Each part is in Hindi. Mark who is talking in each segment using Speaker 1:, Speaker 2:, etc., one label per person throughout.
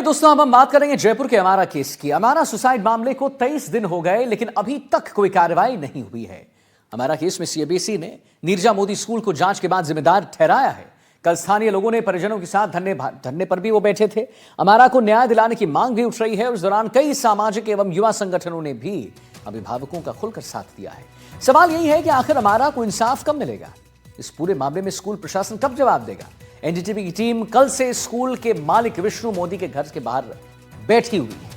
Speaker 1: दोस्तों, अब हम बात करेंगे जयपुर के अमारा केस की। अमारा सुसाइड मामले को 23 दिन हो गए, लेकिन अभी तक कोई कार्रवाई नहीं हुई है। अमारा केस में सीबीएसई ने नीरजा मोदी स्कूल को जांच के बाद जिम्मेदार ठहराया है। कल स्थानीय लोगों ने परिजनों के साथ धरने पर भी वो बैठे थे। अमारा को न्याय दिलाने की मांग भी उठ रही है। उस दौरान कई सामाजिक एवं युवा संगठनों ने भी अभिभावकों का खुलकर साथ दिया है। सवाल यही है कि आखिर अमारा को इंसाफ कब मिलेगा? इस पूरे मामले में स्कूल प्रशासन कब जवाब देगा? एनडीटीवी की टीम कल से स्कूल के मालिक विष्णु मोदी के घर के बाहर बैठी हुई है।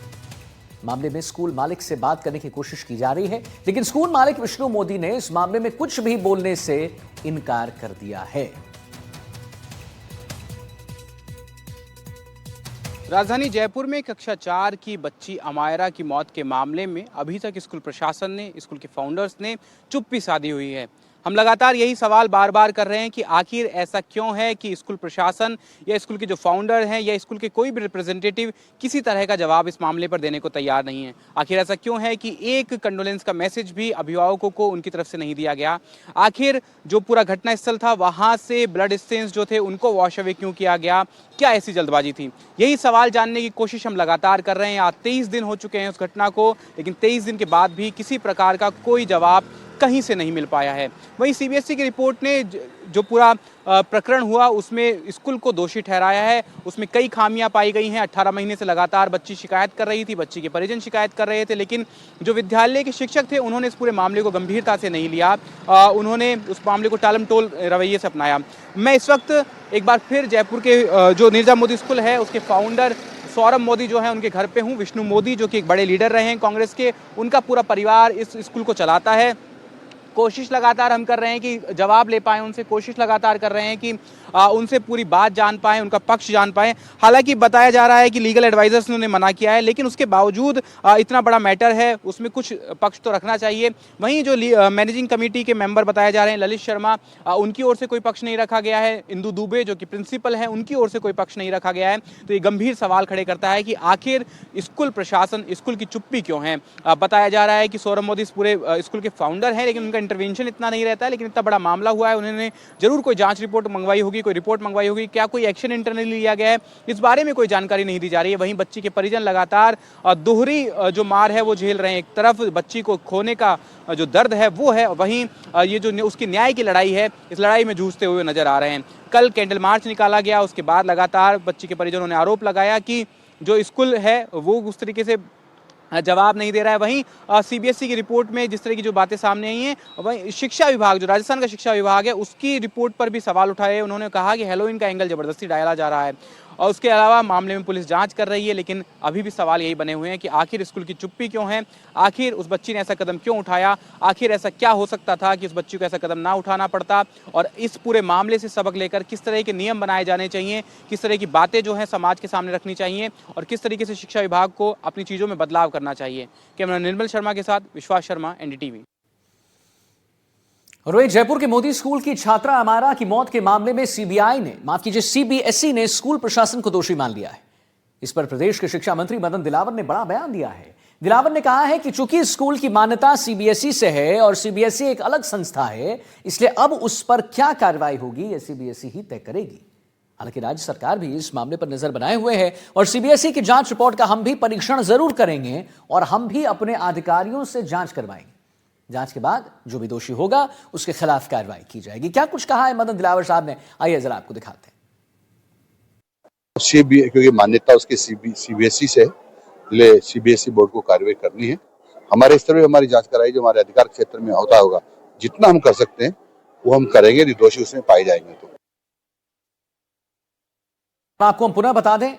Speaker 1: मामले में स्कूल मालिक से बात करने की कोशिश की जा रही है, लेकिन स्कूल मालिक विष्णु मोदी ने इस मामले में कुछ भी बोलने से इनकार कर दिया है।
Speaker 2: राजधानी जयपुर में कक्षा 4 की बच्ची अमायरा की मौत के मामले में अभी तक स्कूल प्रशासन ने, स्कूल के फाउंडर्स ने चुप्पी साधी हुई है। हम लगातार यही सवाल बार बार कर रहे हैं कि आखिर ऐसा क्यों है कि स्कूल प्रशासन या स्कूल के जो फाउंडर हैं या स्कूल के कोई भी रिप्रेजेंटेटिव किसी तरह का जवाब इस मामले पर देने को तैयार नहीं है। आखिर ऐसा क्यों है कि एक कंडोलेंस का मैसेज भी अभिभावकों को उनकी तरफ से नहीं दिया गया? आखिर जो पूरा घटनास्थल था वहाँ से ब्लड स्टेन्स जो थे उनको वॉश अवे क्यों किया गया? क्या ऐसी जल्दबाजी थी? यही सवाल जानने की कोशिश हम लगातार कर रहे हैं। आज 23 दिन हो चुके हैं उस घटना को, लेकिन 23 दिन के बाद भी किसी प्रकार का कोई जवाब कहीं से नहीं मिल पाया है। वहीं सीबीएसई की रिपोर्ट ने जो पूरा प्रकरण हुआ उसमें स्कूल को दोषी ठहराया है। उसमें कई खामियां पाई गई हैं। 18 महीने से लगातार बच्ची शिकायत कर रही थी, बच्ची के परिजन शिकायत कर रहे थे, लेकिन जो विद्यालय के शिक्षक थे उन्होंने इस पूरे मामले को गंभीरता से नहीं लिया। उन्होंने उस मामले को टालमटोल रवैये से अपनाया। मैं इस वक्त एक बार फिर जयपुर के जो नीरजा मोदी स्कूल है उसके फाउंडर सौरभ मोदी जो है उनके घर पे हूँ। विष्णु मोदी जो कि एक बड़े लीडर रहे हैं कांग्रेस के, उनका पूरा परिवार इस स्कूल को चलाता है। कोशिश लगातार हम कर रहे हैं कि जवाब ले पाएं उनसे, कोशिश लगातार कर रहे हैं कि उनसे पूरी बात जान पाएं, उनका पक्ष जान पाएं। हालांकि बताया जा रहा है कि लीगल एडवाइजर्स ने उन्हें मना किया है, लेकिन उसके बावजूद इतना बड़ा मैटर है उसमें कुछ पक्ष तो रखना चाहिए। वहीं जो मैनेजिंग कमेटी के मेंबर बताए जा रहे हैं ललित शर्मा, उनकी ओर से कोई पक्ष नहीं रखा गया है। इंदु दुबे जो कि प्रिंसिपल हैं उनकी ओर से कोई पक्ष नहीं रखा गया है। तो ये गंभीर सवाल खड़े करता है कि आखिर स्कूल प्रशासन, स्कूल की चुप्पी क्यों है? बताया जा रहा है कि सौरभ मोदी पूरे स्कूल के फाउंडर हैं, लेकिन उनका इंटरवेंशन इतना नहीं रहता है। लेकिन इतना बड़ा मामला हुआ है, उन्होंने जरूर कोई जांच रिपोर्ट मंगवाई होगी, कोई रिपोर्ट मंगवाई होगी। क्या कोई एक्शन इंटरनली लिया गया है, इस बारे में कोई जानकारी नहीं दी जा रही है। वहीं बच्ची के परिजन लगातार दोहरी जो मार है वो झेल रहे हैं। एक तरफ बच्ची को खोने का जो दर्द है वो है, वहीं ये जो उसकी न्याय की लड़ाई है, इस लड़ाई में जूझते हुए नजर आ रहे हैं। कल कैंडल मार्च निकाला गया, उसके बाद लगातार बच्ची के परिजनों ने आरोप लगाया कि जो स्कूल है वो उस तरीके से जवाब नहीं दे रहा है। वहीं सीबीएसई की रिपोर्ट में जिस तरह की जो बातें सामने आई हैं, वहीं शिक्षा विभाग, जो राजस्थान का शिक्षा विभाग है, उसकी रिपोर्ट पर भी सवाल उठाए। उन्होंने कहा कि हेलोइन का एंगल ज़बरदस्ती डाला जा रहा है और उसके अलावा मामले में पुलिस जांच कर रही है। लेकिन अभी भी सवाल यही बने हुए हैं कि आखिर स्कूल की चुप्पी क्यों है? आखिर उस बच्ची ने ऐसा कदम क्यों उठाया? आखिर ऐसा क्या हो सकता था कि उस बच्ची को ऐसा कदम ना उठाना पड़ता? और इस पूरे मामले से सबक लेकर किस तरह के नियम बनाए जाने चाहिए, किस तरह की बातें जो हैं समाज के सामने रखनी चाहिए और किस तरीके से शिक्षा विभाग को अपनी चीज़ों में बदलाव करना चाहिए। कैमरा निर्मल शर्मा के साथ विश्वास शर्मा, एनडीटीवी।
Speaker 1: और वहीं जयपुर के मोदी स्कूल की छात्रा अमारा की मौत के मामले में सीबीएसई ने स्कूल प्रशासन को दोषी मान लिया है। इस पर प्रदेश के शिक्षा मंत्री मदन दिलावर ने बड़ा बयान दिया है। दिलावर ने कहा है कि चूंकि स्कूल की मान्यता सीबीएसई से है और सीबीएसई एक अलग संस्था है, इसलिए अब उस पर क्या कार्रवाई होगी यह सीबीएसई ही तय करेगी। हालांकि राज्य सरकार भी इस मामले पर नजर बनाए हुए है और सीबीएसई की जांच रिपोर्ट का हम भी परीक्षण जरूर करेंगे और हम भी अपने अधिकारियों से जांच करवाएंगे। जांच के बाद जो भी दोषी होगा उसके खिलाफ कार्रवाई की जाएगी। क्या कुछ कहा है मदन दिलावर साहब ने, आइए जरा आपको दिखाते हैं।
Speaker 3: क्योंकि मान्यता उसकी सीबीएसई से, इसलिए सीबीएसई बोर्ड को कार्रवाई करनी है। हमारे स्तर पे हमारी जांच कराई, जो हमारे अधिकार क्षेत्र में होता होगा, जितना हम कर सकते हैं वो हम करेंगे। दोषी उसमें पाए जाएंगे तो
Speaker 1: आपको हम पुनः बता दें